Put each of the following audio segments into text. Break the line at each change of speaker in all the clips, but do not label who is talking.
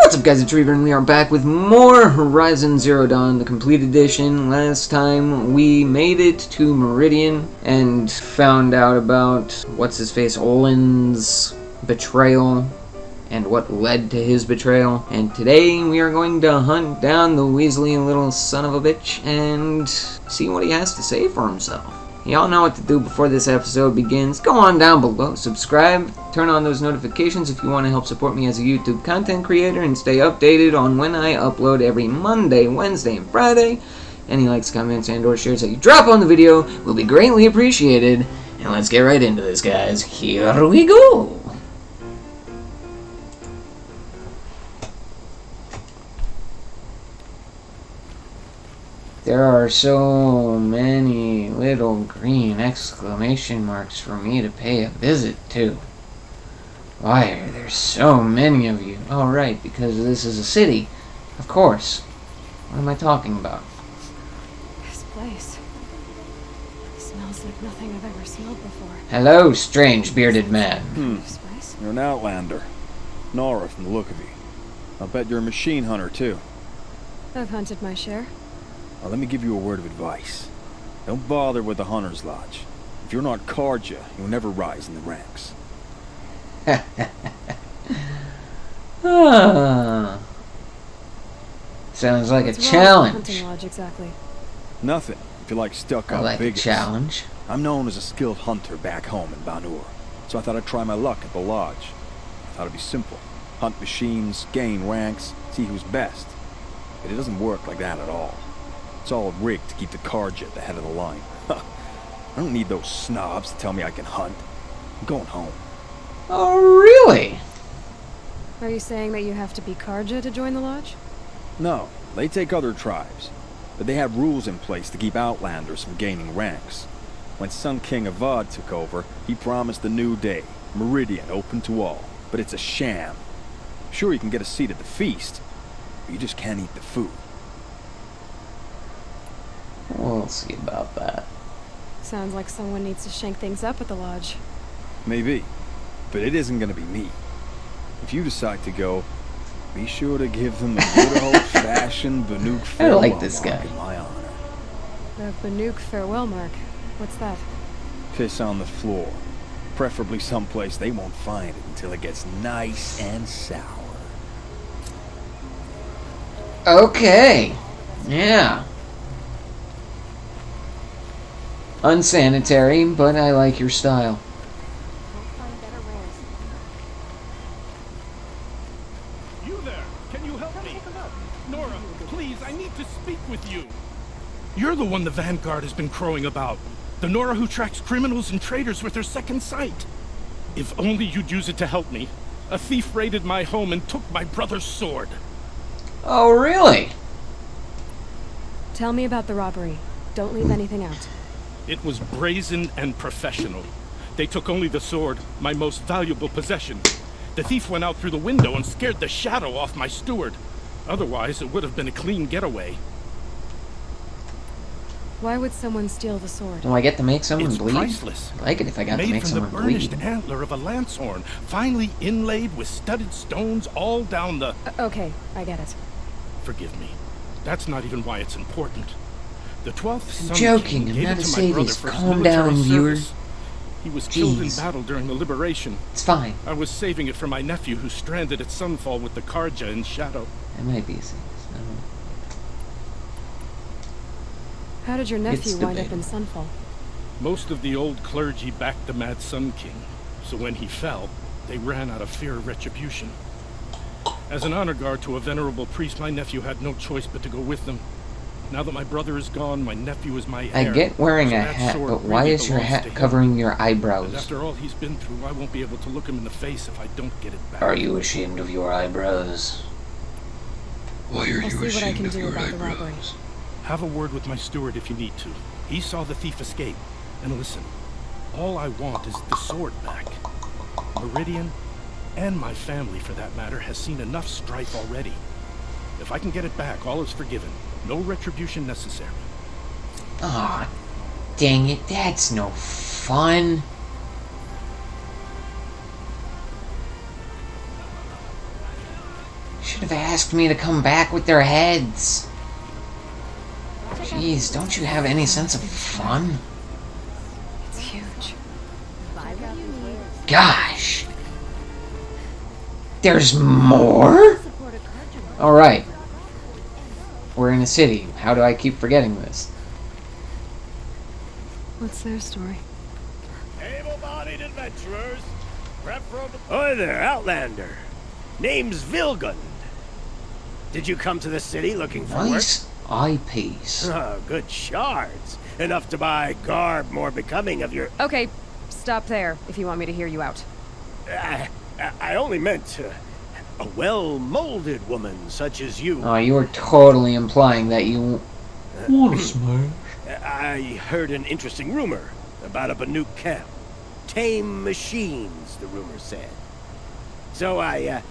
What's up, guys? It's Reaver, and we are back with more Horizon Zero Dawn, the complete edition. Last time we made it to Meridian and found out about what's-his-face Olin's betrayal and what led to his betrayal. And today we are going to hunt down the Weasley little son of a bitch and see what he has to say for himself. Y'all know what to do before this episode begins. Go on down below, subscribe, turn on those notifications if you want to help support me as a YouTube content creator and stay updated on when I upload every Monday, Wednesday, and Friday. Any likes, comments, and or shares that you drop on the video will be greatly appreciated. And let's get right into this, guys. Here we go! There are so many little green exclamation marks for me to pay a visit to. Why are there so many of you? Oh, right, because this is a city. Of course. What am I talking about?
This place smells like nothing I've ever smelled before.
Hello, strange bearded man.
You're an outlander. Nora from the look of you. I'll bet you're a machine hunter, too.
I've hunted my share.
Well, let me give you a word of advice. Don't bother with the Hunter's Lodge. If you're not Karja, you'll never rise in the ranks.
Sounds like
What's
a
wrong
challenge.
with the hunting lodge exactly?
Nothing, if you like stuck-up
I like a
bigots.
challenge.
I'm known as a skilled hunter back home in Banur, so I thought I'd try my luck at the lodge. I thought it'd be simple. Hunt machines, gain ranks, see who's best. But it doesn't work like that at all. It's all rigged to keep the Karja at the head of the line. I don't need those snobs to tell me I can hunt. I'm going home.
Oh, really?
Are you saying that you have to be Karja to join the lodge?
No, they take other tribes. But they have rules in place to keep outlanders from gaining ranks. When Sun King Avad took over, he promised a new day, Meridian open to all. But it's a sham. Sure, you can get a seat at the feast, but you just can't eat the food.
We'll see about that.
Sounds like someone needs to shank things up at the lodge.
Maybe, but it isn't gonna be me. If you decide to go, be sure to give them the good old-fashioned Banuk farewell
like this
mark
guy.
in my honor.
The Banuk farewell mark. What's that?
Piss on the floor, preferably someplace they won't find it until it gets nice and sour.
Okay. Yeah. Unsanitary, but I like your style.
You there! Can you help me? Nora, please, I need to speak with you. You're the one the Vanguard has been crowing about. The Nora who tracks criminals and traitors with her second sight. If only you'd use it to help me. A thief raided my home and took my brother's sword.
Oh, really?
Tell me about the robbery. Don't leave anything out.
It was brazen and professional. They took only the sword, my most valuable possession. The thief went out through the window and scared the shadow off my steward. Otherwise, it would have been a clean getaway.
Why would someone steal the sword?
Do I get to make someone
It's
bleed?
priceless.
I like it if I got to
Made
make
from the
someone
burnished
bleed.
antler of a lancehorn, finely inlaid with studded stones all down the...
Okay, I get it.
Forgive me. That's not even why it's important. The 12th Sun
joking,
King
I'm
gave
not
it
a
to my brother
sadist.
for his
Calm down,
military
viewer.
service. He was killed in
Jeez.
battle during the liberation.
It's fine.
I was saving it for my nephew who's stranded at Sunfall with the Karja in Shadow.
It might be a sadist.
How did your nephew
It's
wind up in
debatable.
Sunfall?
Most of the old clergy backed the Mad Sun King, so when he fell, they ran out of fear of retribution. As an honor guard to a venerable priest, my nephew had no choice but to go with them. Now that my brother is gone, my nephew is my heir.
I get wearing
so
a
that
hat,
sword
but why
really
is your
belongs to
hat
him.
covering your
And
eyebrows?
after all he's been through, I won't be able to look him in the face if I don't get it back.
Are you ashamed of your eyebrows? Why are
I'll see what I can do about the robbery.
Have a word with my steward if you need to. He saw the thief escape. And listen, all I want is the sword back. Meridian, and my family for that matter, has seen enough strife already. If I can get it back, all is forgiven. No retribution necessary.
Aw, dang it, that's no fun. Should have asked me to come back with their heads. Jeez, don't you have any sense of fun?
It's huge.
Gosh. There's more? Alright. We're in a city. How do I keep forgetting this?
What's their story?
Able-bodied adventurers. Oi there, Outlander. Name's Vilgund. Did you come to the city looking for
Nice eyepiece.
work? Oh, good shards. Enough to buy garb more becoming of your...
Okay, stop there if you want me to hear you out.
I only meant a well-molded woman such as you.
Oh, you were totally implying that you want to smash.
I heard an interesting rumor about a Banuk camp. Tame machines, the rumor said. So I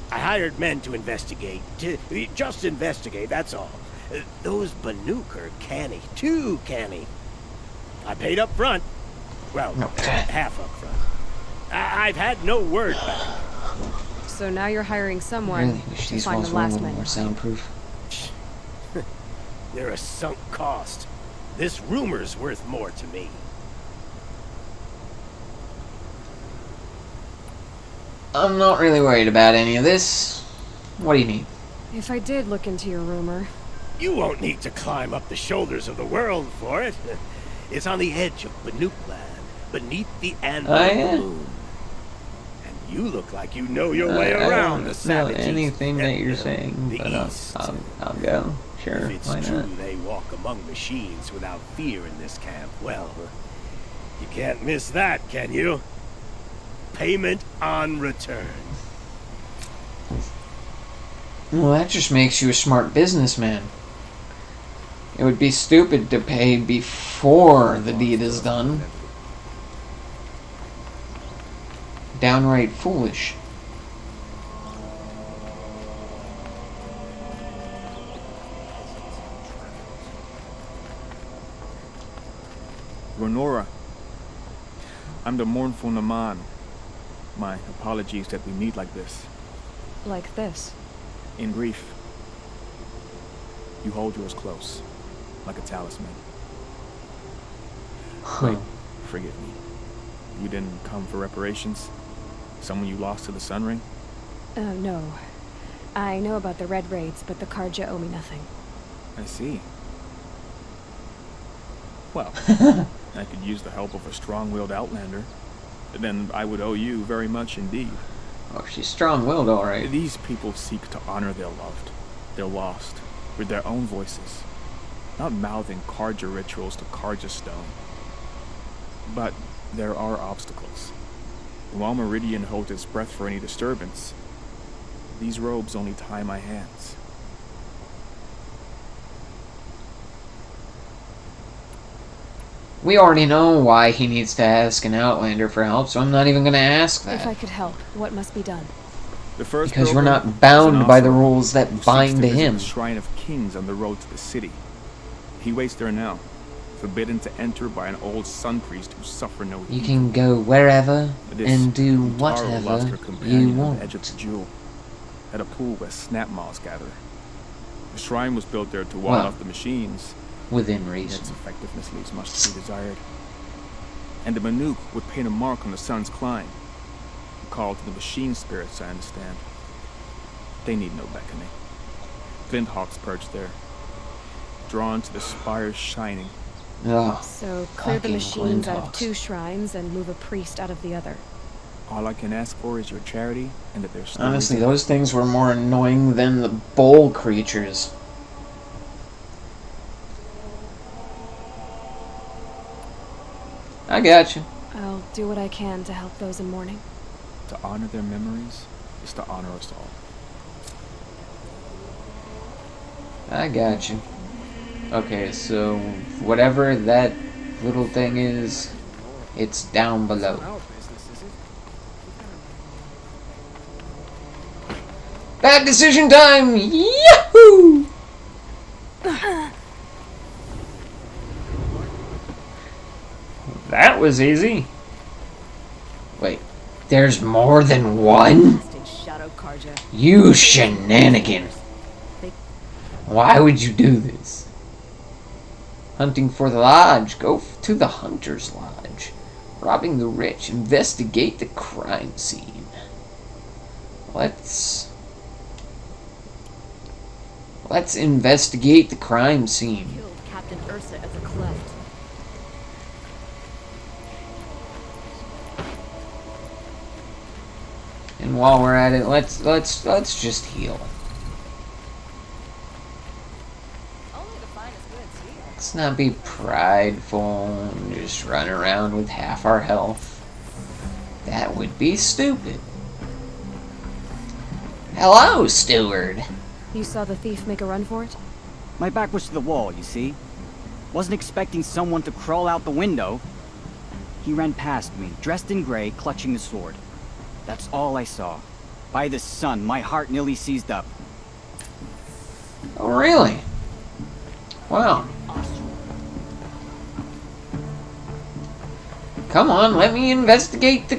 hired men to investigate. Just investigate, that's all. Those Banuk are canny. Too canny. I paid up front. Well, half up front. I've had no word back.
So now you're hiring
I
someone
really wish
to
these
find
walls
the
were a
last
little
man.
more soundproof.
They're a sunk cost. This rumor's worth more to me.
I'm not really worried about any of this. What do you need?
If I did look into your rumor,
You won't need to climb up the shoulders of the world for it. It's on the edge of Banuk land, beneath the anvil
Oh,
of
yeah?
the moon. And you look like you know your way
I
around
don't
the
know
savage east.
anything that you're saying,
The
but
east.
I'll go. Sure,
If it's
why
true
not?
they walk among machines without fear in this camp, well, you can't miss that, can you? Payment on return.
Well, that just makes you a smart businessman. It would be stupid to pay before the deed is done. Downright foolish.
Renora, I'm the mournful Naman. My apologies that we meet like this.
like this.
In grief, you hold yours close, like a talisman. Wait, forgive me. You didn't come for reparations? Someone you lost to the Sun Ring?
No. I know about the Red Raids, but the Karja owe me nothing.
I see. Well, I could use the help of a strong-willed outlander. Then I would owe you very much indeed.
Oh, she's strong-willed, alright.
These people seek to honor their loved, their lost, with their own voices, not mouthing Karja rituals to Karja stone. But there are obstacles. While Meridian holds its breath for any disturbance, these robes only tie my hands.
We already know why he needs to ask an outlander for help, so I'm not even gonna ask
If I
that.
could help, what must be done?
The first
Because we're
pilgrim
not bound
is an
by the
offerer
rules that
who seeks
bind to
visit
him.
the Shrine of Kings on the road to the city. He waits there now, forbidden to enter by an old sun priest who suffer no
You
heed.
can go wherever
This
and do
Utara lost her
whatever you
companion on the edge of
want.
the jewel, at a pool where snap moths gather. The shrine was built there to ward
Well,
off the machines,
Within
yet
reason.
its effectiveness leaves much to be desired. And the Banuk would paint a mark on the sun's climb, a call to the machine spirits, I understand. They need no beckoning. Flint hawks perch there, drawn to the spires shining.
Ugh.
So clear the
Fucking
machines out of
Glinthawks.
2 shrines and move a priest out of the other.
All I can ask for is your charity and that there's stories
Honestly,
of-
those things were more annoying than the bowl creatures. I got you.
I'll do what I can to help those in mourning.
To honor their memories is to honor us all.
I got you. Okay, so whatever that little thing is, it's down below. Bad decision time! Yahoo! That was easy. Wait, there's more than one?
Shadow Karja
ya.
You shenanigan. Why would you do this? Hunting for the lodge. Go to the hunter's lodge. Robbing the rich. Investigate the crime scene. Let's investigate the crime scene.
Killed Captain Ursa at the cleft.
And while we're at it, let's just heal.
Only the finest goods here.
Let's not be prideful and just run around with half our health. That would be stupid. Hello, steward.
You saw the thief make a run for it?
My back was to the wall, you see? Wasn't expecting someone to crawl out the window. He ran past me, dressed in gray, clutching the sword. That's all I saw. By the sun, my heart nearly seized up.
Oh, really? Wow. Come on, let me investigate the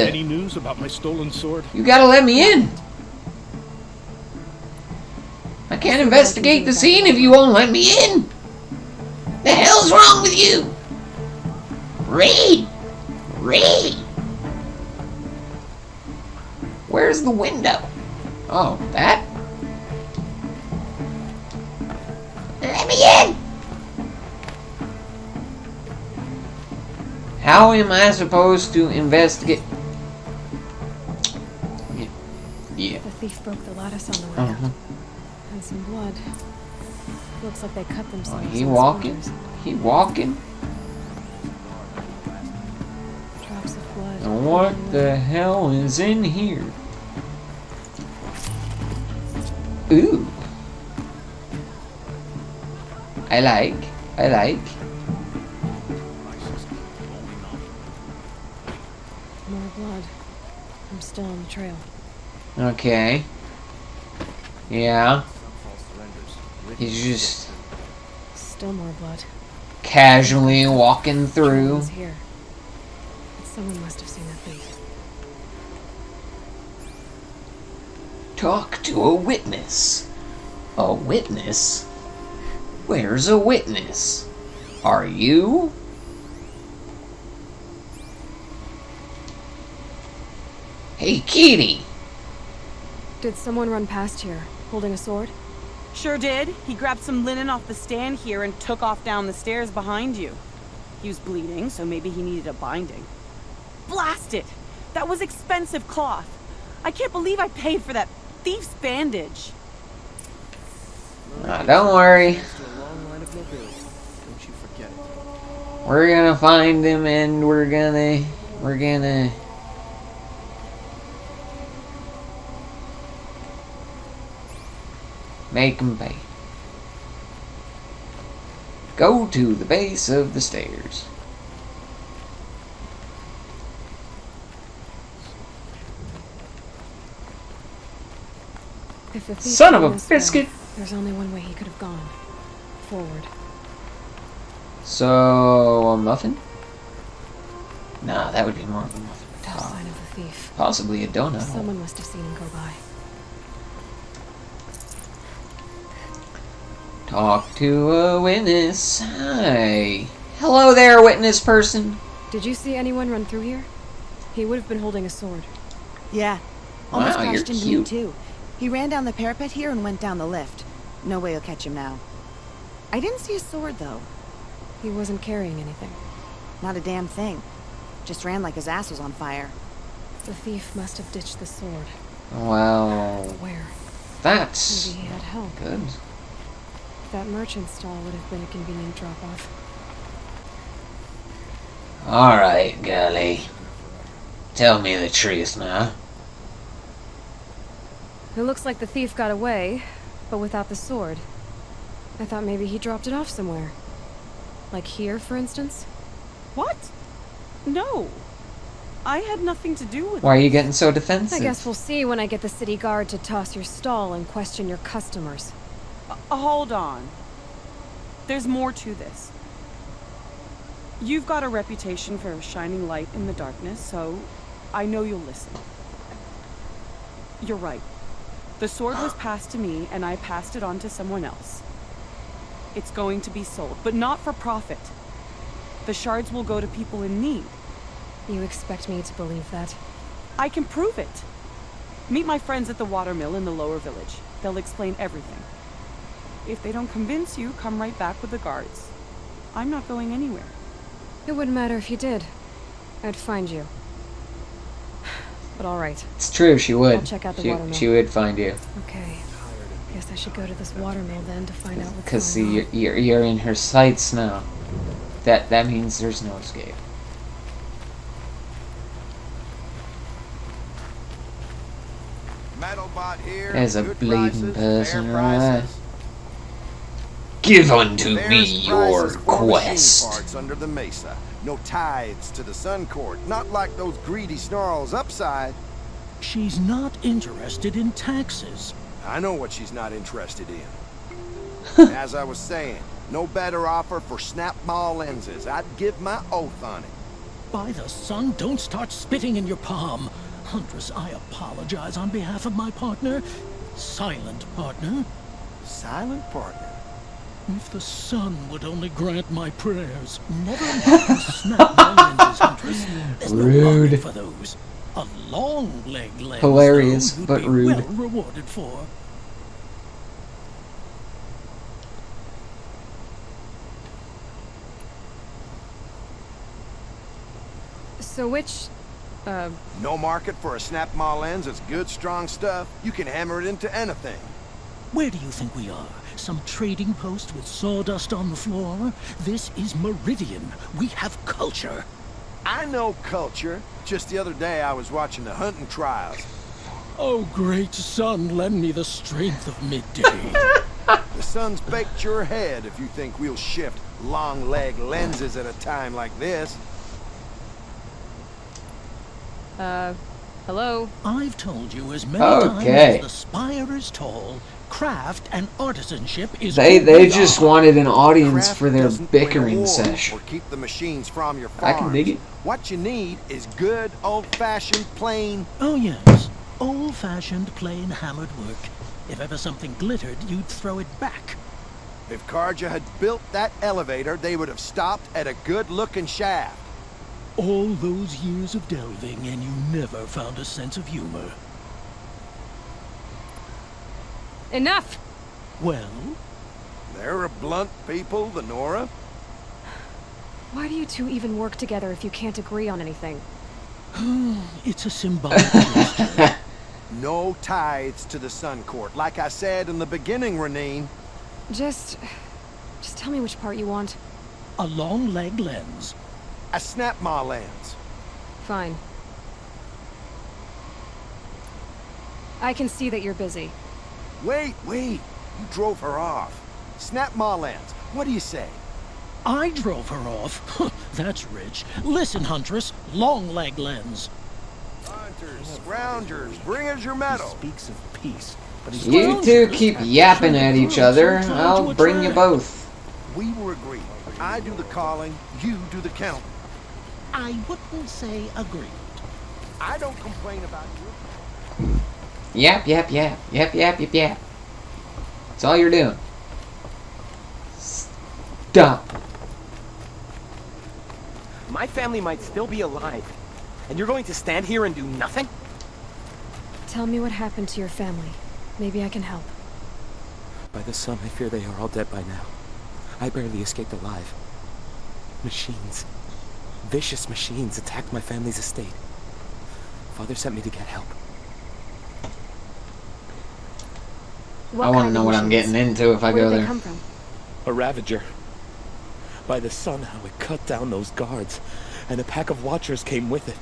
Any news about my stolen sword?
You gotta let me in. I can't investigate the scene if you won't let me in. The hell's wrong with you? Read. Where's the window? Oh, that? Let me in. How am I supposed to investigate? Yeah.
The thief broke the lattice on the way out.
Uh-huh.
And some blood. Looks like they cut
Oh,
themselves.
he
on
walking?
splinters.
He walking?
Drops of blood.
And what the hell is in here? Ooh. I like.
More blood. I'm still on the trail.
Okay. Yeah. He's just
Still more blood.
casually walking through.
Someone's here. But someone must have seen the thief.
Talk to a witness. A witness? Where's a witness? Are you? Hey, Kitty.
Did someone run past here, holding a sword?
Sure did. He grabbed some linen off the stand here and took off down the stairs behind you. He was bleeding, so maybe he needed a binding. Blast it! That was expensive cloth. I can't believe I paid for that thief's bandage.
Don't worry. We're gonna find him and we're gonna make him pay. Go to the base of the stairs.
If the thief
Son of
came
a
this far,
biscuit!
there's only one way he could have gone. Forward.
So, a muffin? Nah, that would be more of a muffin.
No sign of the thief.
Possibly a donut.
Someone must have seen him go by.
Talk to a witness. Hi. Hello there, witness person.
Did you see anyone run through here? He would have been holding a sword.
Yeah. Almost
Wow, you're
crashed into me
cute.
too. He ran down the parapet here and went down the lift. No way you'll catch him now. I didn't see a sword though.
He wasn't carrying anything.
Not a damn thing. Just ran like his ass was on fire.
The thief must have ditched the sword.
Well,
Where?
that's
Maybe he had help.
good.
That merchant stall would have been a convenient drop-off.
Alright, girlie. Tell me the truth now.
It looks like the thief got away, but without the sword. I thought maybe he dropped it off somewhere. Like here, for instance?
What? No. I had nothing to do with
Why are you getting so defensive?
I guess we'll see when I get the city guard to toss your stall and question your customers.
Hold on. There's more to this. You've got a reputation for shining light in the darkness, so I know you'll listen. You're right. The sword was passed to me, and I passed it on to someone else. It's going to be sold, but not for profit. The shards will go to people in need.
You expect me to believe that?
I can prove it. Meet my friends at the watermill in the lower village. They'll explain everything. If they don't convince you, come right back with the guards. I'm not going anywhere.
It wouldn't matter if you did. I'd find you. But all right.
It's true, she would.
I'll check out the watermill.
She would find you.
Okay. Guess I should go to this watermill then to find out what's
Because
going on.
you're in her sights now. That means there's no escape.
Metalbot here.
There's a
good
bleeding
prices,
person,
fair
alright.
prices.
Give unto
There's
me your
prices for machine
quest.
parts under the mesa. No tithes to the Sun Court. Not like those greedy snarls upside.
She's not interested in taxes.
I know what she's not interested in. As I was saying, no better offer for snap ball lenses. I'd give my oath on it.
By the sun, don't start spitting in your palm. Huntress, I apologize on behalf of my partner. Silent partner.
Silent partner.
If the sun would only grant my prayers. Never mind snap my lenses, Huntress. There's no
Rude.
market for those. A long leg lens,
Hilarious,
though, you'd
but
be
rude.
well rewarded for.
So which,
No market for a snap ball lens. It's good, strong stuff. You can hammer it into anything.
Where do you think we are? Some trading post with sawdust on the floor? This is Meridian. We have culture.
I know culture. Just the other day I was watching the hunting trials.
Oh, great sun, lend me the strength of midday.
The sun's baked your head if you think we'll shift long leg lenses at a time like this.
hello?
I've told you as many
Okay.
times as the spire is tall, craft and artisanship is
They
what we
just
are.
wanted an audience
Craft
for their
doesn't win a
bickering
war
sesh.
or keep the machines from your
I
farms.
can dig it.
What you need is good old-fashioned plain.
Oh yes, old-fashioned plain hammered work. If ever something glittered, you'd throw it back.
If Karja had built that elevator, they would have stopped at a good-looking shaft.
All those years of delving and you never found a sense of humor.
Enough!
Well,
They're a blunt people, the Nora.
Why do you two even work together if you can't agree on anything?
it's a symbolic gesture.
No tithes to the Sun Court. Like I said in the beginning, Renine.
Just tell me which part you want.
A long leg lens.
A snap ma lens.
Fine. I can see that you're busy.
Wait. You drove her off. Snap ma lens. What do you say?
I drove her off. That's rich. Listen, Huntress, long leg lens.
Hunters, scroungers, bring us your metal.
Speaks of peace, but he's
You two keep yapping at each other. I'll bring you both.
We were agreed. I do the calling, you do the counting.
I wouldn't say agreed.
I don't complain about you.
Yap. That's all you're doing. Stop.
My family might still be alive, and you're going to stand here and do nothing?
Tell me what happened to your family. Maybe I can help.
By the sun, I fear they are all dead by now. I barely escaped alive. Machines. Vicious machines attacked my family's estate. Father sent me to get help.
What
I want to
kind
know
of
what I'm
machines?
getting into if I
Where
go
did they
there.
come from?
A Ravager. By the sun, how it cut down those guards, and a pack of watchers came with it.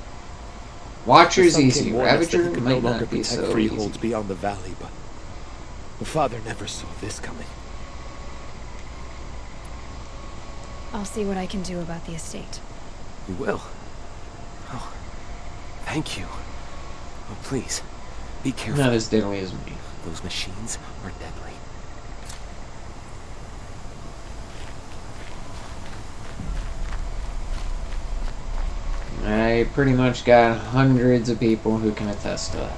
Watcher's
The sun
easy.
came warn us that
Ravager
he could no
might
longer
not be
protect
so
freeholds
easy.
beyond the valley, but the father never saw this coming.
I'll see what I can do about the estate.
You will? Oh, thank you. Oh, please, be careful.
Not as deadly as me.
Those machines are deadly.
I pretty much got hundreds of people who can attest to that.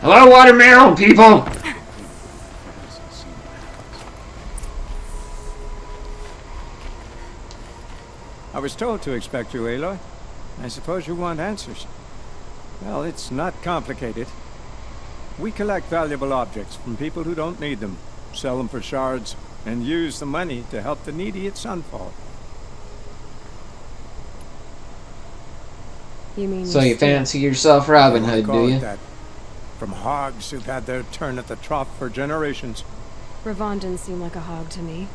Hello, watermelon people!
I was told to expect you, Aloy. I suppose you want answers. Well, it's not complicated. We collect valuable objects from people who don't need them, sell them for shards, and use the money to help the needy at Sunfall.
You mean
So you fancy yourself Robin
They won't
Hood,
call
do
it
you?
that. From hogs who've had their turn at the trough for generations.
Ravon didn't seem like a hog to me.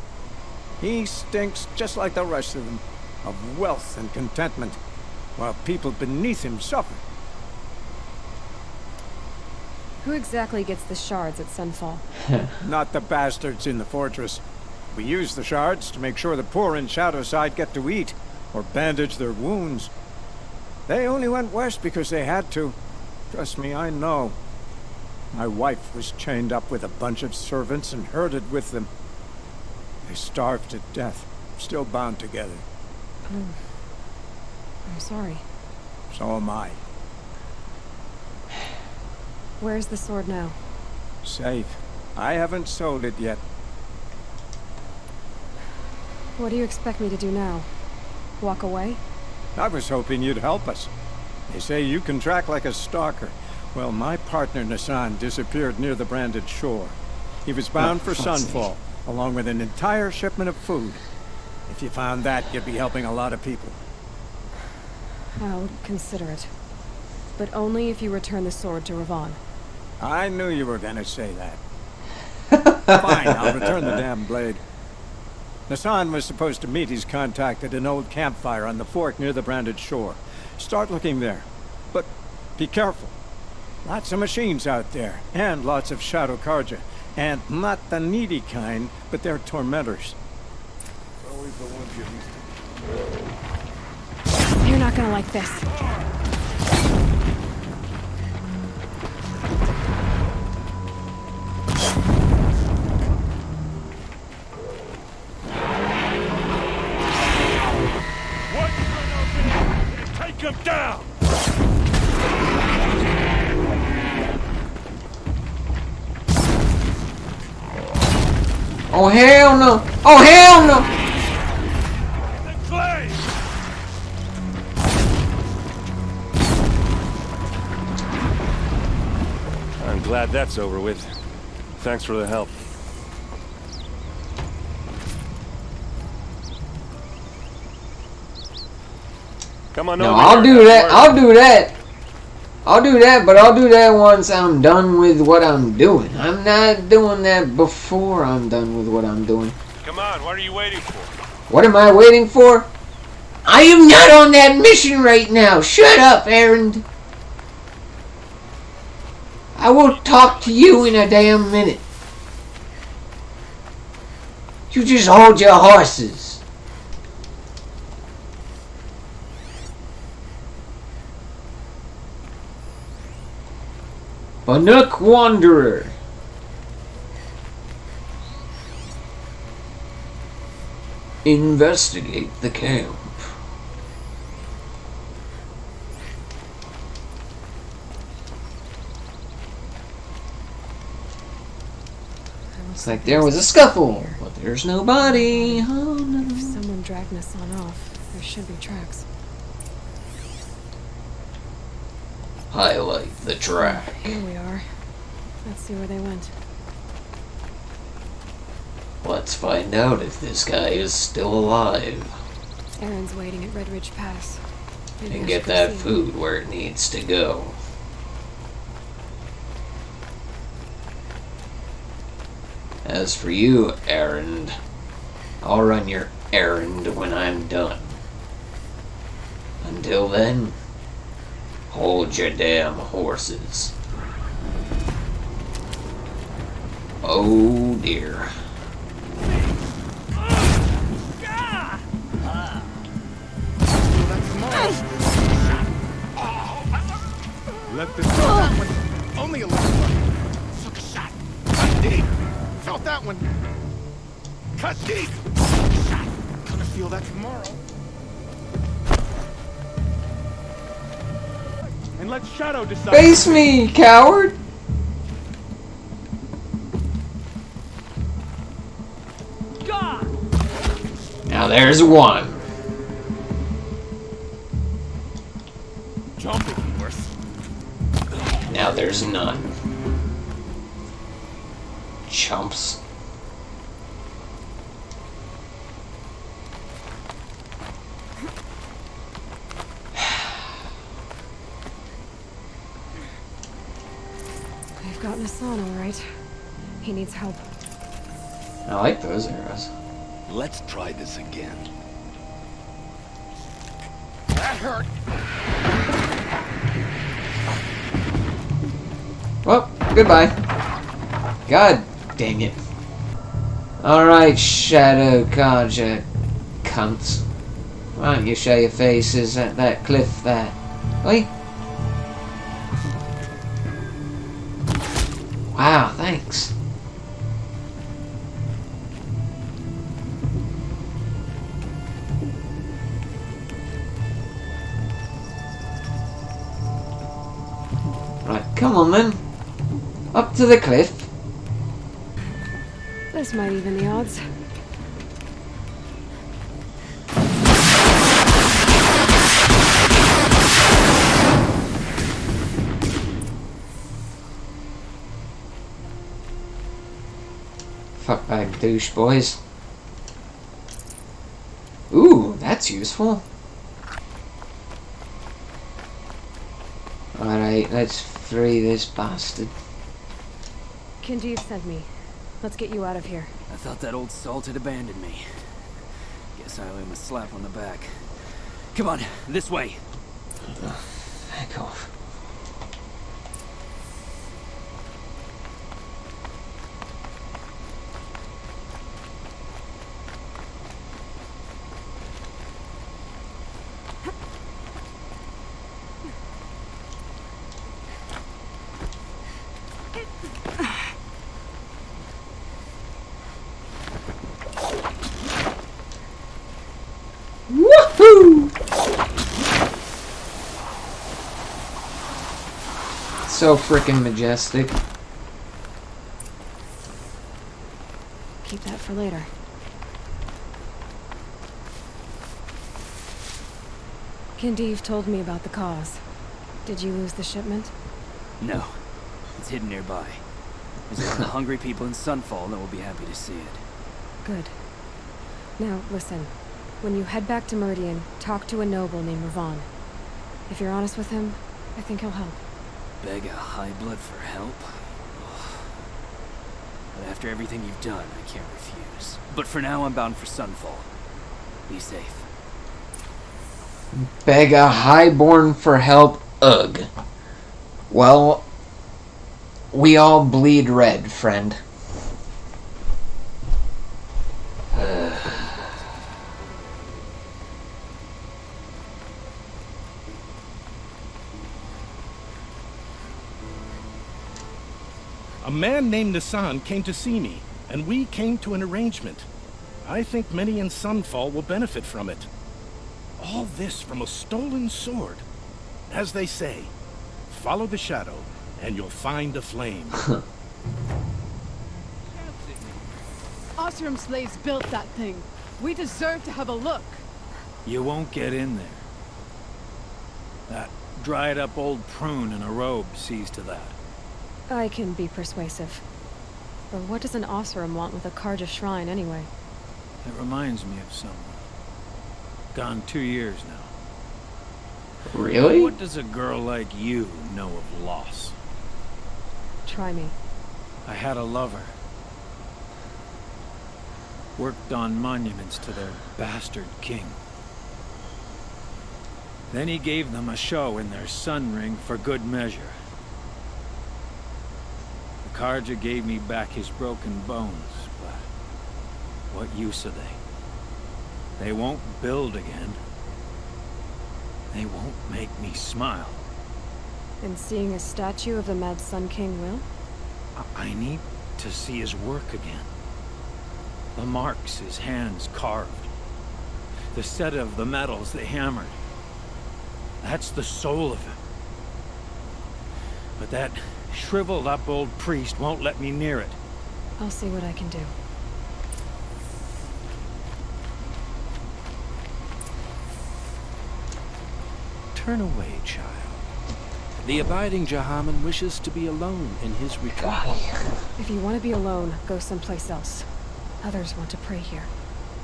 He stinks just like the rest of them, of wealth and contentment, while people beneath him suffer.
Who exactly gets the shards at Sunfall?
Not the bastards in the fortress. We use the shards to make sure the poor in Shadowside get to eat, or bandage their wounds. They only went west because they had to. Trust me, I know. My wife was chained up with a bunch of servants and herded with them. They starved to death, still bound together.
Oh. I'm sorry.
So am I.
Where's the sword now?
Safe. I haven't sold it yet.
What do you expect me to do now? Walk away?
I was hoping you'd help us. They say you can track like a stalker. Well, my partner Nassan disappeared near the branded shore. He was bound for Sunfall, along with an entire shipment of food. If you found that, you'd be helping a lot of people.
I'll consider it. But only if you return the sword to Ravon.
I knew you were gonna say that. Fine, I'll return the damn blade. Nassan was supposed to meet his contact at an old campfire on the fork near the branded shore. Start looking there. But be careful. Lots of machines out there, and lots of Shadow Karja. And not the needy kind, but they're tormentors.
You're not gonna like this.
Take him down!
Oh hell no! Oh hell no!
The clay!
I'm glad that's over with. Thanks for the help. Come on
No,
over
I'll
here,
do that.
work.
I'll do that. I'll do that, but I'll do that once I'm done with what I'm doing. I'm not doing that before I'm done with what I'm doing.
Come on, what are you waiting for?
What am I waiting for? I am not on that mission right now. Shut up, Erend. I will talk to you in a damn minute. You just hold your horses. Banuk Wanderer. Investigate the camp. Looks like there was a scuffle, but there's nobody. Oh no.
If someone dragged Nassan off, there should be tracks.
Highlight the track.
Here we are. Let's see where they went.
Let's find out if this guy is still alive.
Aaron's waiting at Red Ridge Pass. Maybe I
And get
should go
that
see him.
food where it needs to go. As for you, Erend, I'll run your errand when I'm done. Until then, hold your damn horses. Oh dear.
Let this that one. Only a little one. Took a shot. Cut deep. Felt that one. Cut deep. Shot. Gonna feel that tomorrow.
And let Shadow decide.
Face me, coward! there's one.
Jump if worth.
Now there's none. Chumps.
I've gotten Hassan, all right. He needs help.
I like those arrows.
Let's try this again.
That hurt.
Well, goodbye. God dang it. Alright, Shadow Carja cunts. Why don't you show your faces at that cliff there? Oi? Wow, thanks. Right, come on then. Up to the cliff.
This might even the odds.
Fuckbag douche, boys. Ooh, that's useful. Alright, let's free this bastard.
Kinjeev sent me. Let's get you out of here.
I thought that old salt had abandoned me. Guess I owe him a slap on the back. Come on, this way.
Back off. Woohoo! So freaking majestic.
Keep that for later. Kinjeev told me about the cause. Did you lose the shipment?
No. It's hidden nearby. There's a lot of hungry people in Sunfall that will be happy to see it.
Good. Now, listen. When you head back to Meridian, talk to a noble named Ravon. If you're honest with him, I think he'll help.
Beg a high blood for help? But after everything you've done, I can't refuse. But for now, I'm bound for Sunfall. Be safe.
Beg a highborn for help? Ugh. Well, we all bleed red, friend.
A man named Hassan came to see me, and we came to an arrangement. I think many in Sunfall will benefit from it. All this from a stolen sword. As they say, follow the shadow, and you'll find a flame.
Osram slaves built that thing. We deserve to have a look.
You won't get in there. That dried-up old prune in a robe sees to that.
I can be persuasive. But what does an Osram want with a Karja shrine, anyway?
It reminds me of someone. Gone 2 years now.
Really?
What does a girl like you know of loss?
Try me.
I had a lover. Worked on monuments to their bastard king. Then he gave them a show in their sun ring for good measure. The Karja gave me back his broken bones, but what use are they? They won't build again. They won't make me smile.
And seeing a statue of the Mad Sun King will?
I need to see his work again. The marks his hands carved. The set of the metals they hammered. That's the soul of him. But that shriveled up old priest won't let me near it.
I'll see what I can do.
Turn away, child. The abiding Jahaman wishes to be alone in his retreat.
If you want to be alone, go someplace else. Others want to pray here.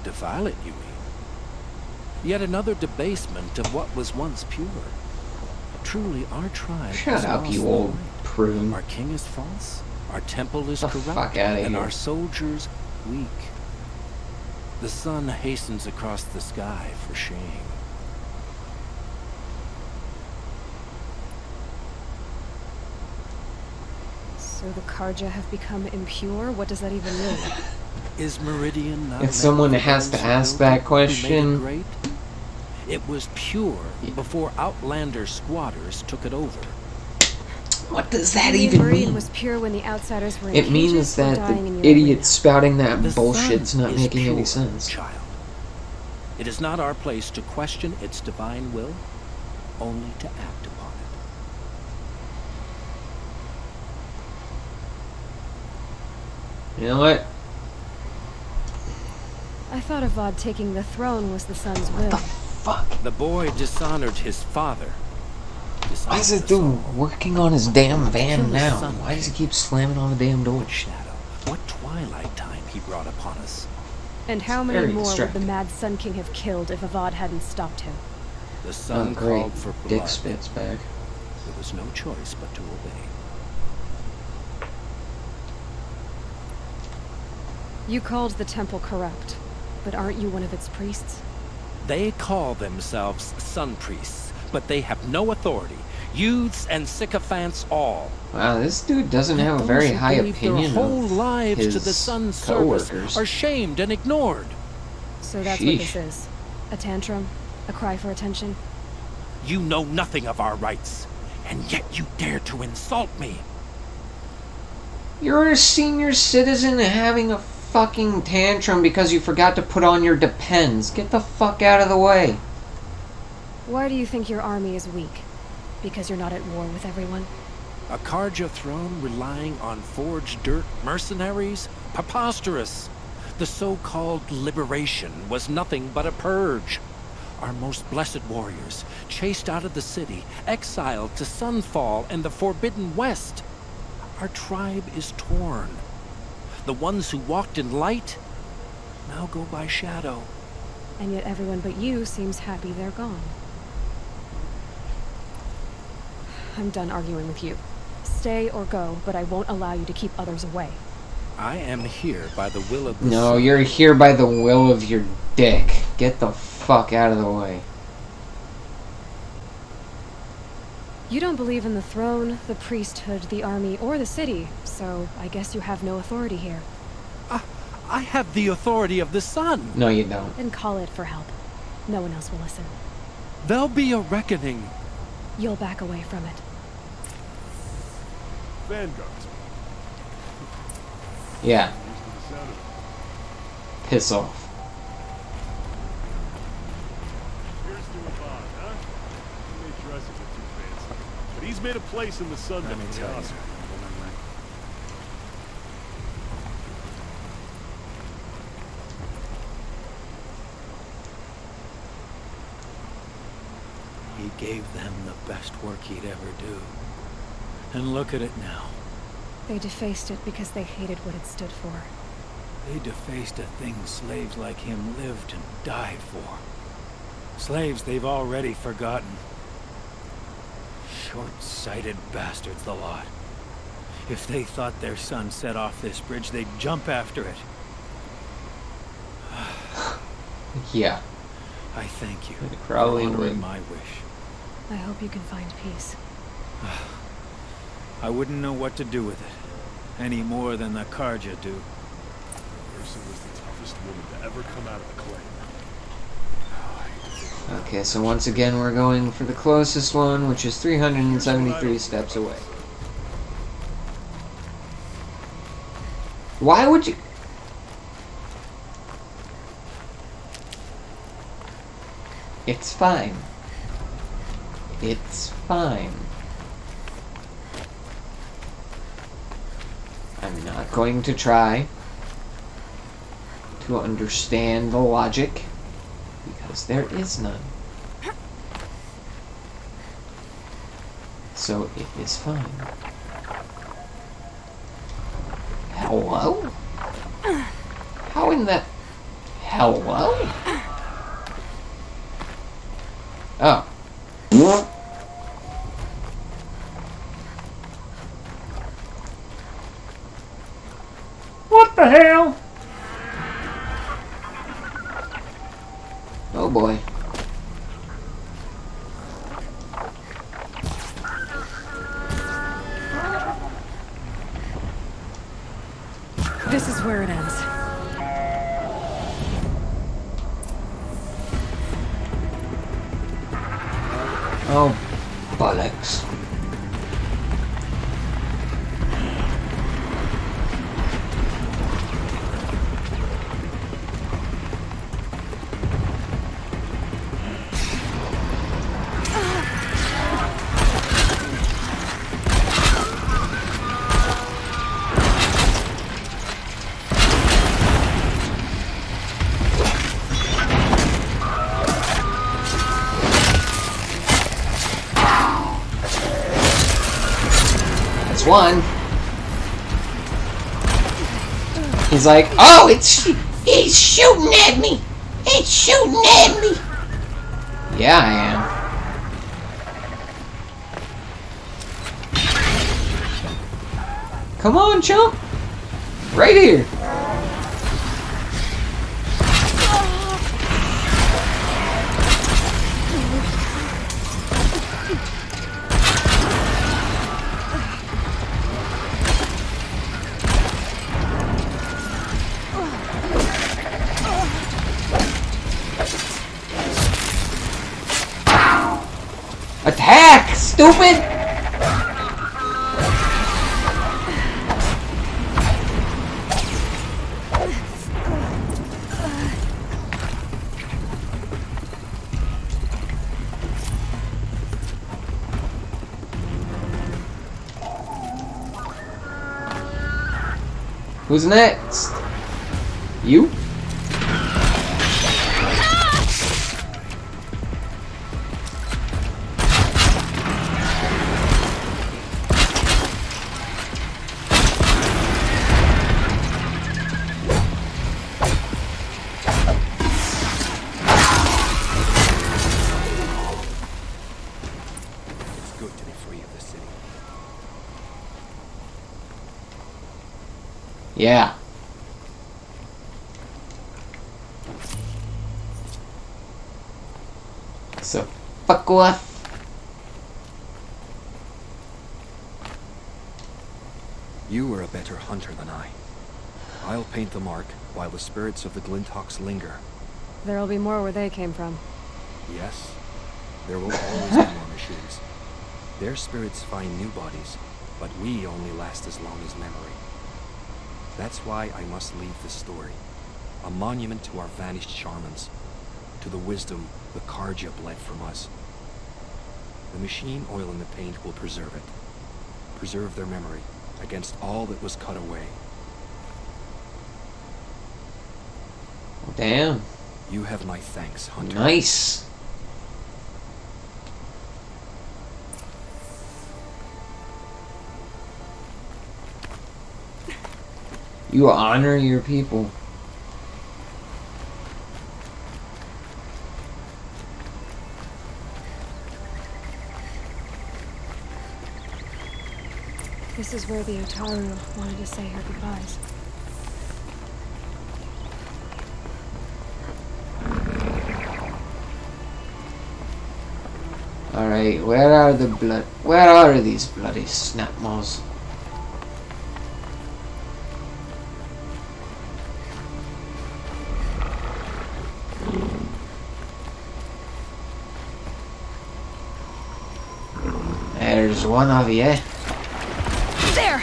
Defile it, you mean? Yet another debasement of what was once pure. Truly, our tribe
Shut
has
up,
lost
you
their
old
way.
prune.
Our king is false, our temple is
The
corrupt,
fuck outta
and
here.
our soldiers weak. The sun hastens across the sky for shame.
So the Karja have become impure? What does that even mean?
Is Meridian not
If someone has to ask that question,
great? It was pure before Outlander squatters took it over.
what does that
You mean
even
Meridian
mean?
was pure when the outsiders were in
It means
cages or
that
dying in
the
your
idiot
arena?
spouting that
The
bullshit's
sun
not
is
making any
pure,
sense.
Child. It is not our place to question its divine will, only to act upon it.
You know what?
I thought Avad taking the throne was the sun's will.
Fuck.
The boy dishonored his father.
Why is this dude working on his damn
Till
van
the
now?
sun
Why does he keep slamming on the damn door?
What shadow, what twilight time he brought upon us.
And how many
very
more would
distracting.
the Mad Sun King have killed if Avad hadn't stopped him?
The sun
Oh, great.
called for blood.
Dick spits back.
There was no choice but to obey.
You called the temple corrupt, but aren't you one of its priests?
They call themselves sun priests, but they have no authority. Youths and sycophants all.
Wow, this dude doesn't have a
Those
very
who
high
gave their
opinion
whole
of
lives
his
to the sun's service
coworkers.
are shamed and ignored.
So that's what this is. A tantrum? A cry for attention?
You know nothing of our rights, and yet you dare to insult me.
You're a senior citizen having a fucking tantrum because you forgot to put on your depends. Get the fuck out of the way.
Why do you think your army is weak? Because you're not at war with everyone?
A Karja throne relying on forged dirt mercenaries? Preposterous. The so-called liberation was nothing but a purge. Our most blessed warriors, chased out of the city, exiled to Sunfall and the Forbidden West. Our tribe is torn. The ones who walked in light now go by shadow.
And yet everyone but you seems happy they're gone. I'm done arguing with you. Stay or go, but I won't allow you to keep others away.
I am here by the will of the
No,
sun.
you're here by the will of your dick. Get the fuck out of the way.
You don't believe in the throne, the priesthood, the army, or the city, so I guess you have no authority here.
I have the authority of the sun.
No, you don't.
Then call it for help. No one else will listen.
There'll be a reckoning.
You'll back away from it.
Vanguard.
Yeah. Piss off.
Here's to Avad, huh? He may dress a bit too fancy, but he's made a place in the sun that can be awesome.
He gave them the best work he'd ever do. And look at it now.
They defaced it because they hated what it stood for.
They defaced a thing slaves like him lived and died for. Slaves they've already forgotten. Short-sighted bastards, the lot. If they thought their son set off this bridge, they'd jump after it.
Yeah.
I thank you
Probably
for honoring
would.
my wish.
I hope you can find peace.
I wouldn't know what to do with it, any more than the Karja do.
Ursa was the toughest woman to ever come out of the clay.
Okay, so once again we're going for the closest one, which is 373 steps away. Why would you... It's fine. It's fine. I'm not going to try to understand the logic, because there is none. so it is fine. Hello? How in the... Hello? Oh. What the hell? Oh boy.
This is where it ends.
Oh, bollocks. One. He's like, oh, he's shooting at me. It's shooting at me. Yeah, I am. Come on, chump. Right here. Attack, stupid! Who's next? You? Yeah. So, fuck off.
You are a better hunter than I. I'll paint the mark while the spirits of the Glinthawks linger.
There'll be more where they came from.
Yes, there will always be more machines. Their spirits find new bodies, but we only last as long as memory. That's why I must leave this story. A monument to our vanished shamans, to the wisdom the Karja bled from us. The machine oil in the paint will preserve it. Preserve their memory against all that was cut away.
Damn.
You have my thanks, Hunter.
Nice. You honor your people.
This is where the Otaru wanted to say her goodbyes.
Alright, where are these bloody snapmaws? There's one of you.
There!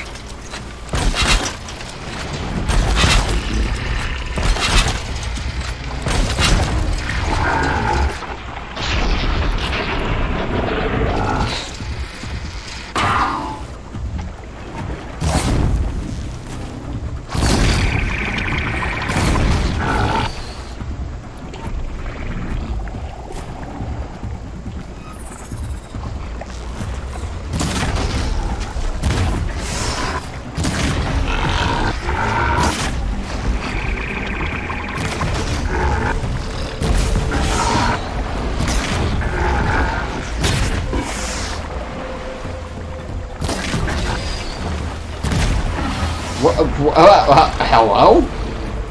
Hello?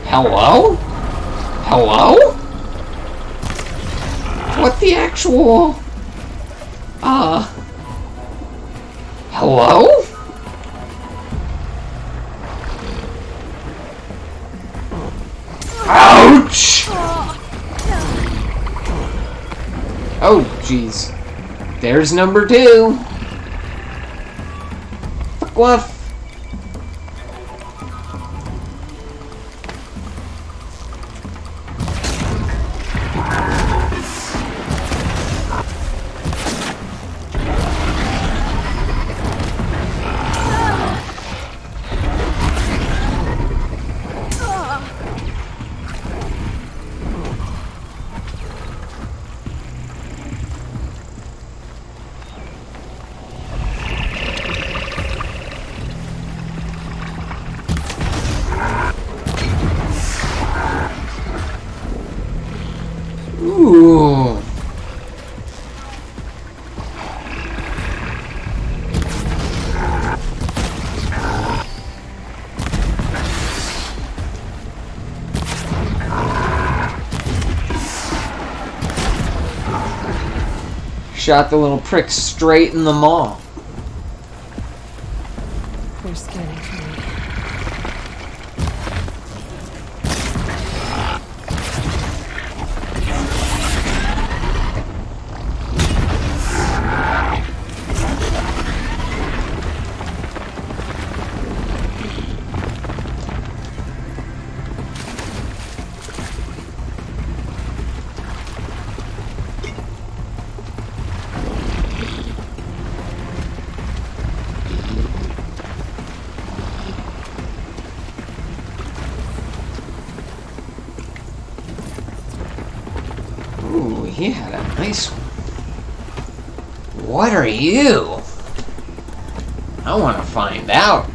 Hello? Hello? What the actual... Hello? Ouch! Oh, jeez. There's number 2. Fuck off. Ooh. Shot the little prick straight in the maw.
They're scanning for me.
Ooh, he had a nice one. What are you? I want to find out.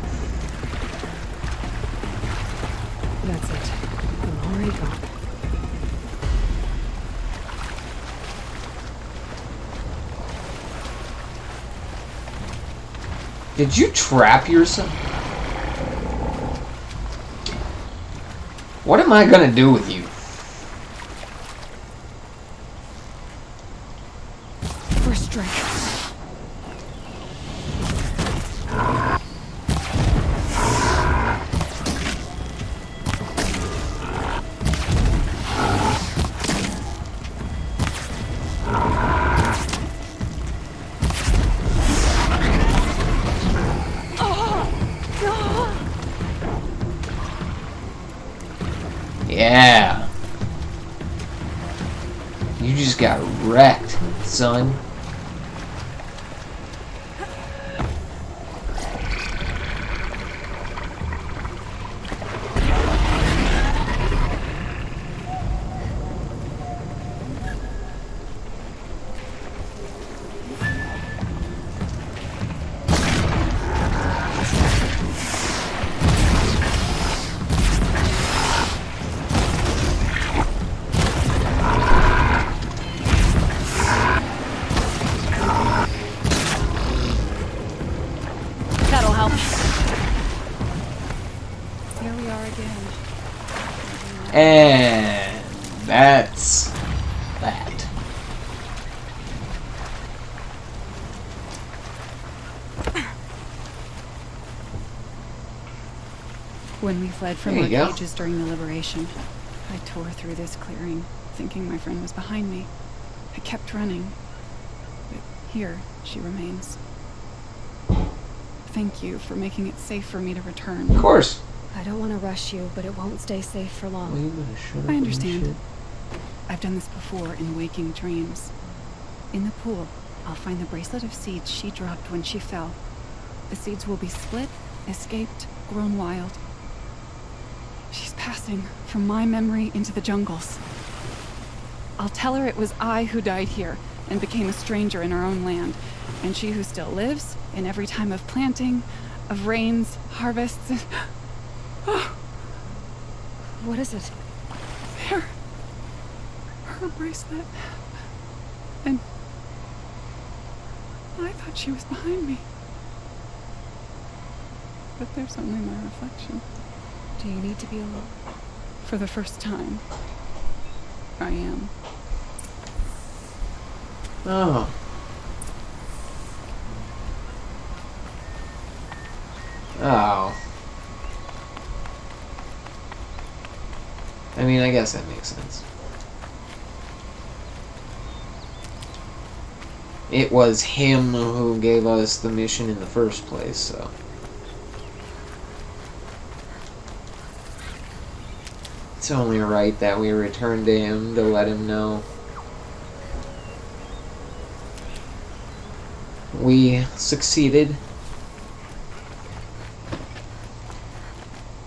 That's it. I'm already gone.
Did you trap yourself? What am I gonna do with you?
First strike.
Yeah. You just got wrecked, son.
That'll help.
Here we are again.
And that's that.
When we fled from
There
our
you go.
cages during the liberation, I tore through this clearing, thinking my friend was behind me. I kept running, but here she remains. Thank you for making it safe for me to return.
Of course.
I don't want to rush you, but it won't stay safe for long.
I understand. I've done this before in waking dreams. In the pool, I'll find the bracelet of seeds she dropped when she fell. The seeds will be split, escaped, grown wild. She's passing from my memory into the jungles. I'll tell her it was I who died here and became a stranger in our own land, and she who still lives in every time of planting, of rains, harvests, and... Oh,
What is it?
there. Her bracelet. And I thought she was behind me. but there's only my reflection. Do you need to be alone? For the first time, I am.
Oh. Oh. I mean, I guess that makes sense. It was him who gave us the mission in the first place, so. It's only right that we return to him to let him know. We succeeded.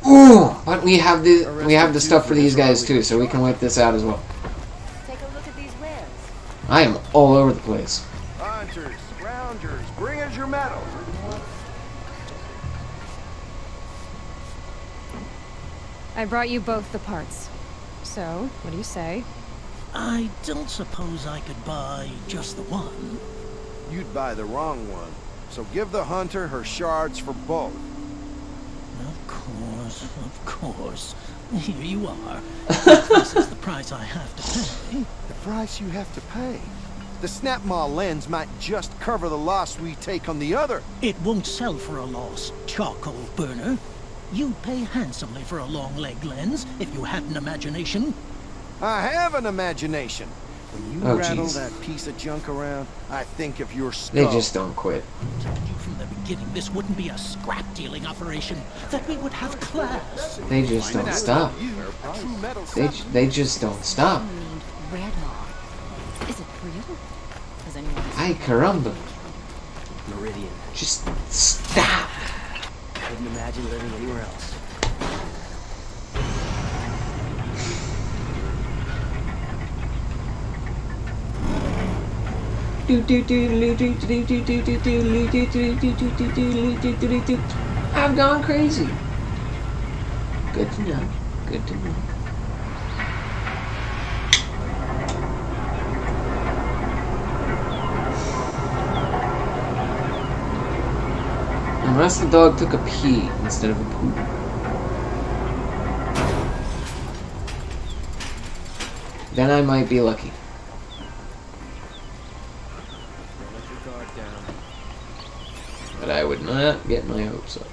Ooh, but we have the stuff for these guys too, so we can whip this out as well.
Take a look at these wares.
I am all over the place.
Hunters, scroungers, bring us your metal.
I brought you both the parts. So, what do you say?
I don't suppose I could buy just the one.
You'd buy the wrong one. So give the hunter her shards for both.
Of course. Here you are. This is the price I have to pay.
The price you have to pay? The snap-maw lens might just cover the loss we take on the other.
It won't sell for a loss, charcoal burner. You'd pay handsomely for a long leg lens if you had an imagination.
I have an imagination. When you rattle that piece of junk around, I think of your skull.
They just don't quit.
I told you from the beginning this wouldn't be a scrap-dealing operation, that we would have class.
They just don't stop. They just don't stop.
Is it real? Has anyone?
Ay caramba.
Meridian.
Just stop.
Couldn't imagine living anywhere else.
I've gone crazy. Good to know. Good to know. Unless the dog took a pee instead of a poop. Then I might be lucky. But I would not get my hopes up.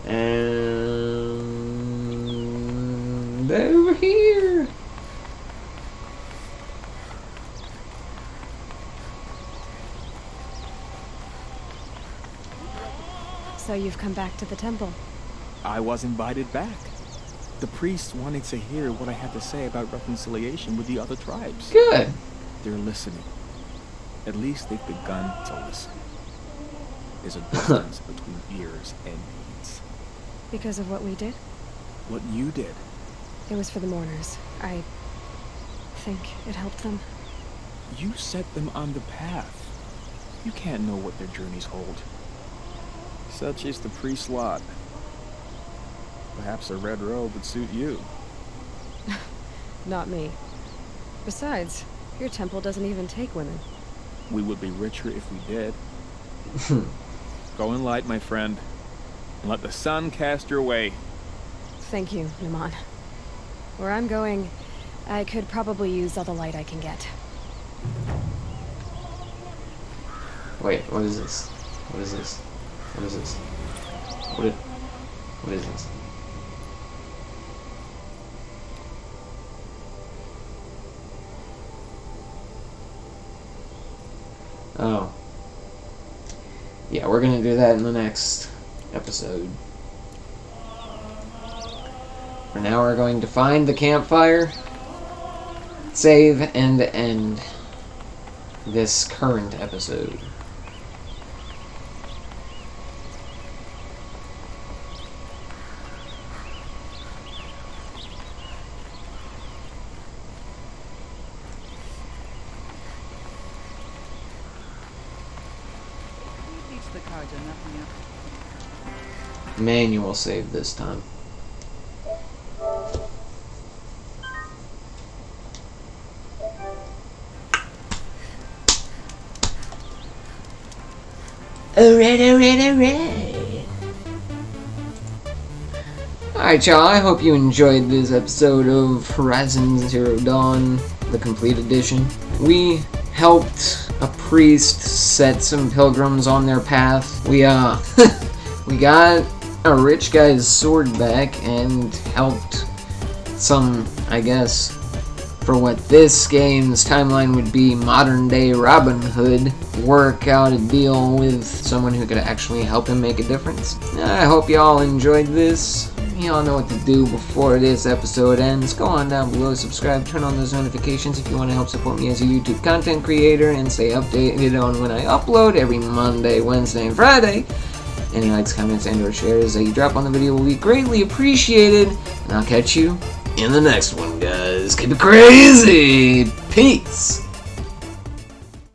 And over here.
So you've come back to the temple.
I was invited back. The priests wanted to hear what I had to say about reconciliation with the other tribes.
Good.
They're listening. At least they've begun to listen. There's a distance between ears and needs.
Because of what we did?
What you did.
It was for the mourners. I think it helped them.
You set them on the path. You can't know what their journeys hold. Such is the priest's lot. Perhaps a red robe would suit you.
Not me. Besides, your temple doesn't even take women.
We would be richer if we did. Go in light, my friend, and let the sun cast your way.
Thank you, Naman. Where I'm going, I could probably use all the light I can get.
Wait, what is this? What is this? What is this? What is this? Oh. Yeah, we're gonna do that in the next episode. For now, we're going to find the campfire, save, and end this current episode.
The cards are nothing else.
manual save this time. Alright, y'all, I hope you enjoyed this episode of Horizon Zero Dawn, the complete edition. We helped a priest set some pilgrims on their path. We got a rich guy's sword back and helped some, I guess, for what this game's timeline would be modern day Robin Hood, work out a deal with someone who could actually help him make a difference. I hope y'all enjoyed this. Y'all know what to do before this episode ends. Go on down below, subscribe, turn on those notifications if you want to help support me as a YouTube content creator and stay updated on when I upload every Monday, Wednesday, and Friday. Any likes, comments, and or shares that you drop on the video will be greatly appreciated. And I'll catch you in the next one, guys. Keep it crazy! Peace!